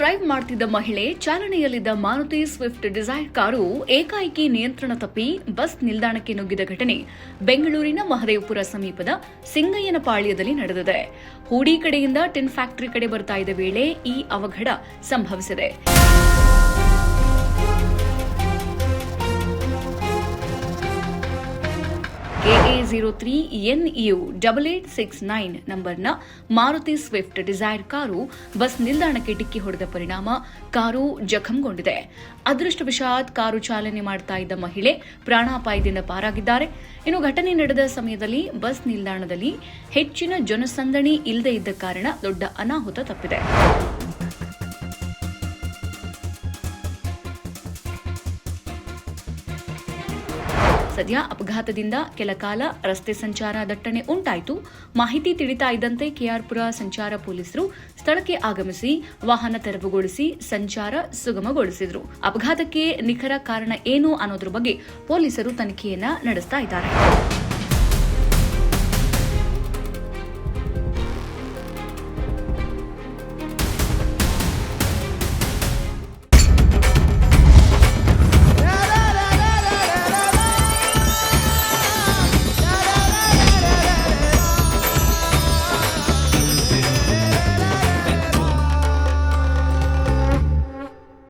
Drive ಮಾಡ್ತಿದ್ದ ಮಹಿಳೆ ಚಾಲನೆಯಲ್ಲಿದ್ದ Maruti Swift Dzire car ಏಕಾಏಕಿ ನಿಯಂತ್ರಣ ತಪ್ಪಿ ಬಸ್ ನಿಲ್ದಾಣಕ್ಕೆ ನುಗ್ಗಿದ ಘಟನೆ ಬೆಂಗಳೂರಿನ ಮಹದೇವಪುರ ಸಮೀಪದ ಸಿಂಗಯ್ಯನಪಾಳ್ಯದಲ್ಲಿ ನಡೆದಿದೆ. ಹೂಡಿ ಕಡೆಯಿಂದ ಟಿನ್ ಫ್ಯಾಕ್ಟರಿ ಕಡೆ ಬರ್ತಾ ಇದ್ದ ವೇಳೆ ಈ ಅವಘಡ ಸಂಭವಿಸಿದೆ. KA03NU 8869 ನಂಬರ್ನ Maruti Swift Dzire car bus ನಿಲ್ದಾಣಕ್ಕೆ ಡಿಕ್ಕಿ ಹೊಡೆದ ಪರಿಣಾಮ ಕಾರು ಜಖಂಗೊಂಡಿದೆ. ಅದೃಷ್ಟವಶಾತ್ ಕಾರು ಚಾಲನೆ ಮಾಡ್ತಾ ಇದ್ದ ಮಹಿಳೆ ಪ್ರಾಣಾಪಾಯದಿಂದ ಪಾರಾಗಿದ್ದಾರೆ. ಇನ್ನು ಘಟನೆ ನಡೆದ ಸಮಯದಲ್ಲಿ ಬಸ್ ನಿಲ್ದಾಣದಲ್ಲಿ ಹೆಚ್ಚಿನ ಜನಸಂದಣಿ ಇಲ್ಲದೇ ಇದ್ದ ಕಾರಣ ದೊಡ್ಡ ಅನಾಹುತ ತಪ್ಪಿದೆ. ಸದ್ಯ ಅಪಘಾತದಿಂದ ಕೆಲ ಕಾಲ ರಸ್ತೆ ಸಂಚಾರ ದಟ್ಟಣೆ ಉಂಟಾಯಿತು. ಮಾಹಿತಿ ತಿಳಿತಾ ಇದ್ದಂತೆ ಕೆಆರ್ಪುರ ಸಂಚಾರ ಪೊಲೀಸರು ಸ್ಥಳಕ್ಕೆ ಆಗಮಿಸಿ ವಾಹನ ತೆರವುಗೊಳಿಸಿ ಸಂಚಾರ ಸುಗಮಗೊಳಿಸಿದರು. ಅಪಘಾತಕ್ಕೆ ನಿಖರ ಕಾರಣ ಏನು ಅನ್ನೋದ್ರ ಬಗ್ಗೆ ಪೊಲೀಸರು ತನಿಖೆಯನ್ನ ನಡೆಸ್ತಾ ಇದ್ದಾರೆ.